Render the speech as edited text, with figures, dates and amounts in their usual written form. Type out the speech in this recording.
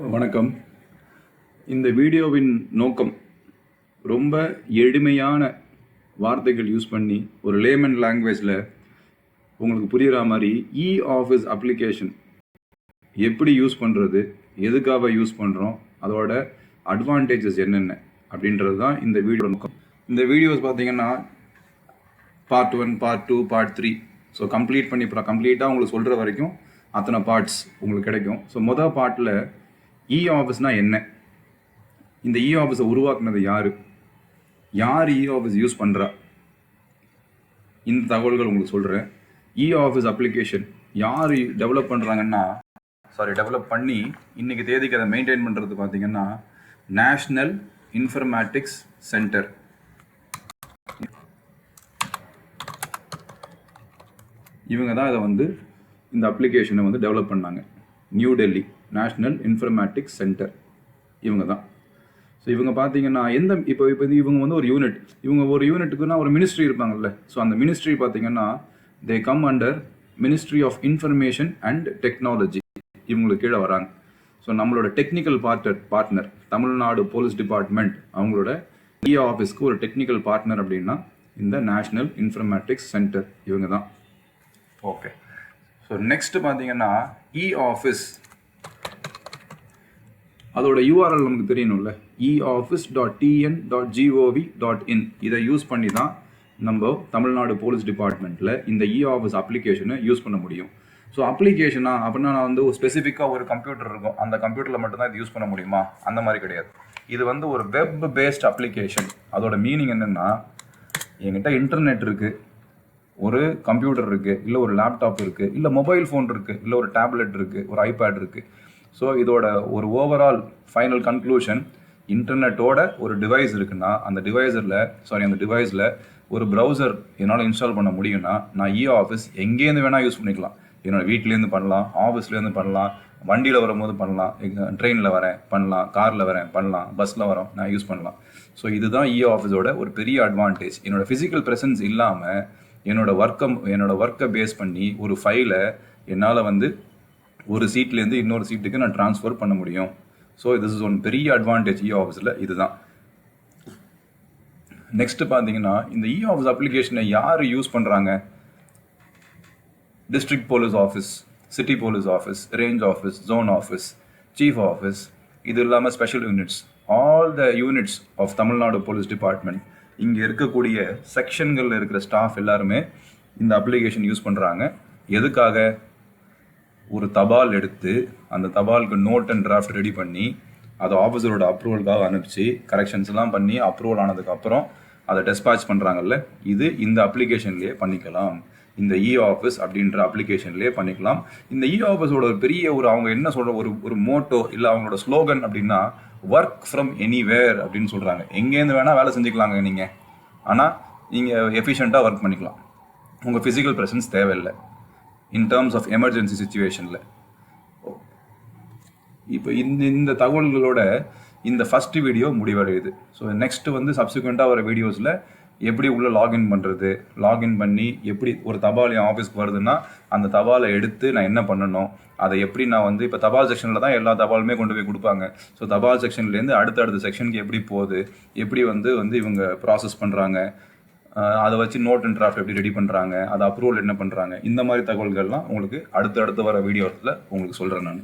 வணக்கம். இந்த வீடியோவின் நோக்கம் ரொம்ப எளிமையான வார்த்தைகள் யூஸ் பண்ணி ஒரு லேமன் லாங்குவேஜில் உங்களுக்கு புரிகிற மாதிரி ஆஃபீஸ் அப்ளிகேஷன் எப்படி யூஸ் பண்ணுறது, எதுக்காக யூஸ் பண்ணுறோம், அதோட அட்வான்டேஜஸ் என்னென்ன அப்படின்றது தான் இந்த வீடியோ நோக்கம். இந்த வீடியோஸ் பார்த்தீங்கன்னா பார்ட் 1, பார்ட் 2, பார்ட் 3 ஸோ கம்ப்ளீட்டாக உங்களுக்கு சொல்கிற வரைக்கும் அத்தனை பார்ட்ஸ் உங்களுக்கு கிடைக்கும். ஸோ மொதல் பார்ட்டில் ஆஃபீஸ்னால் என்ன, இந்த ஆஃபீஸை உருவாக்குனது யார் ஆஃபீஸ் யூஸ் பண்ணுறா, இந்த தகவல்கள் உங்களுக்கு சொல்கிறேன். ஆஃபீஸ் அப்ளிகேஷன் யார் டெவலப் பண்ணி இன்னைக்கு தேதிக்கு அதை மெயின்டைன் பண்ணுறது பார்த்தீங்கன்னா நேஷ்னல் இன்ஃபர்மேட்டிக்ஸ் சென்டர். இவங்க தான் இதை இந்த அப்ளிகேஷனை டெவலப் பண்ணாங்க. New Delhi national informatics centre இவங்க தான். ஸோ இவங்க பார்த்தீங்கன்னா இப்போ இவங்க ஒரு யூனிட், ஒரு யூனிட்டுக்குன்னா ஒரு மினிஸ்ட்ரி இருப்பாங்கல்ல. ஸோ அந்த மினிஸ்ட்ரி பார்த்தீங்கன்னா they come under ministry of information and technology, இவங்களுக்கு கீழே வராங்க. ஸோ நம்மளோட technical partner Tamil Nadu police department, அவங்களோட ஆஃபீஸ்க்கு ஒரு டெக்னிக்கல் பார்ட்னர் அப்படின்னா இந்த நேஷ்னல் இன்ஃபர்மேட்டிக்ஸ் சென்டர் இவங்க தான். ஓகே, ஸோ நெக்ஸ்ட் பார்த்தீங்கன்னா ஆஃபீஸ் அதோட யூஆர்எல் நமக்கு தெரியணும்ல, eoffice.tn.gov.in. இதை யூஸ் பண்ணி தான் நம்ம தமிழ்நாடு போலீஸ் டிபார்ட்மெண்ட்டில் இந்த ஆஃபீஸ் அப்ளிகேஷனை யூஸ் பண்ண முடியும். ஸோ அப்ளிகேஷனா அப்படின்னா நான் ஒரு ஸ்பெசிஃபிக்காக ஒரு கம்ப்யூட்டர் இருக்கும், அந்த கம்ப்யூட்டரில் மட்டும்தான் இது யூஸ் பண்ண முடியுமா, அந்த மாதிரி கிடையாது. இது ஒரு வெப் பேஸ்ட் அப்ளிகேஷன். அதோட மீனிங் என்னென்னா, என்கிட்ட இன்டர்நெட் இருக்குது, ஒரு கம்ப்யூட்டர் இருக்குது, இல்லை ஒரு லேப்டாப் இருக்குது, இல்லை மொபைல் ஃபோன் இருக்குது, இல்லை ஒரு டேப்லெட் இருக்குது, ஒரு ஐபேட் இருக்குது. ஸோ இதோட ஒரு ஓவரால் ஃபைனல் கன்க்ளூஷன், இன்டர்நெட்டோட ஒரு டிவைஸ் இருக்குன்னா அந்த டிவைஸில் ஒரு ப்ரௌசர் என்னால் இன்ஸ்டால் பண்ண முடியும்னா நான் ஆஃபீஸ் எங்கேருந்து வேணால் யூஸ் பண்ணிக்கலாம். என்னோடய வீட்லேருந்து பண்ணலாம், ஆஃபீஸ்லேருந்து பண்ணலாம், வண்டியில் வரும்போது பண்ணலாம், ட்ரெயினில் வரேன் பண்ணலாம், காரில் வரேன் பண்ணலாம், பஸ்ஸில் வரோம் நான் யூஸ் பண்ணலாம். ஸோ இதுதான் ஆஃபீஸோட ஒரு பெரிய அட்வான்டேஜ். என்னோடய ஃபிசிக்கல் ப்ரெசன்ஸ் இல்லாமல் என்னோட ஒர்க்கை பேஸ் பண்ணி ஒரு ஃபைலை என்னால் ஒரு சீட்லேருந்து இன்னொரு சீட்டுக்கு நான் ட்ரான்ஸ்ஃபர் பண்ண முடியும். ஸோ திஸ் இஸ் ஒன் பெரிய அட்வான்டேஜ் ஆஃபீஸில் இதுதான். நெக்ஸ்ட் பார்த்தீங்கன்னா இந்த ஆஃபீஸ் அப்ளிகேஷனை யார் யூஸ் பண்ணுறாங்க? District police office, city police office, range office, zone office, chief office, இது இல்லாமல் special units, all the units of Tamil Nadu police department, இங்கே இருக்கக்கூடிய செக்ஷன்களில் இருக்கிற ஸ்டாஃப் எல்லாருமே இந்த அப்ளிகேஷன் யூஸ் பண்ணுறாங்க. எதுக்காக? ஒரு தபால் எடுத்து அந்த தபாலுக்கு நோட் அண்ட் டிராஃப்ட் ரெடி பண்ணி அதை ஆஃபீஸரோட அப்ரூவலுக்காக அனுப்பிச்சு கரெக்ஷன்ஸ்லாம் பண்ணி அப்ரூவல் ஆனதுக்கப்புறம் அதை டெஸ்பாச் பண்ணுறாங்கல்ல, இது இந்த அப்ளிகேஷன்லேயே பண்ணிக்கலாம். இந்த ஆஃபீஸ் அப்படின்ற அப்ளிகேஷன்லேயே பண்ணிக்கலாம். இந்த ஆஃபீஸோட ஒரு பெரிய அவங்க என்ன சொல்கிற ஒரு மோட்டோ இல்லை அவங்களோட ஸ்லோகன் அப்படின்னா ஒர்க் ஃப்ரம் எனிவேர் அப்படின்னு சொல்கிறாங்க. எங்கேருந்து வேணால் வேலை செஞ்சுக்கலாங்க நீங்கள், ஆனால் நீங்கள் எஃபிஷியண்ட்டாக ஒர்க் பண்ணிக்கலாம். உங்கள் ஃபிசிக்கல் ப்ரெசன்ஸ் தேவையில்லை இன் டேர்ம்ஸ் ஆஃப் எமர்ஜென்சி சுச்சுவேஷனில். இப்போ இந்த தகவல்களோட இந்த ஃபஸ்ட்டு வீடியோ முடிவடையுது. ஸோ நெக்ஸ்ட் சப்சிக்வெண்ட்டாக வர வீடியோஸில் எப்படி உள்ள லாகின் பண்ணுறது, லாகின் பண்ணி எப்படி ஒரு தபால் என் ஆஃபீஸ்க்கு வருதுன்னா அந்த தபாலை எடுத்து நான் என்ன பண்ணணும், அதை எப்படி நான் இப்போ தபால் செக்ஷனில் தான் எல்லா தபாலுமே கொண்டு போய் கொடுப்பாங்க. ஸோ தபால் செக்ஷன்லேருந்து அடுத்த செக்ஷனுக்கு எப்படி போகுது, எப்படி இவங்க ப்ராசஸ் பண்ணுறாங்க, அதை வச்சு நோட் அண்ட் டிராஃப்ட் எப்படி ரெடி பண்ணுறாங்க, அதை அப்ரூவல் என்ன பண்ணுறாங்க, இந்த மாதிரி தகவல்கள்லாம் உங்களுக்கு அடுத்து வர வீடியோஸில் உங்களுக்கு சொல்கிறேன் நான்.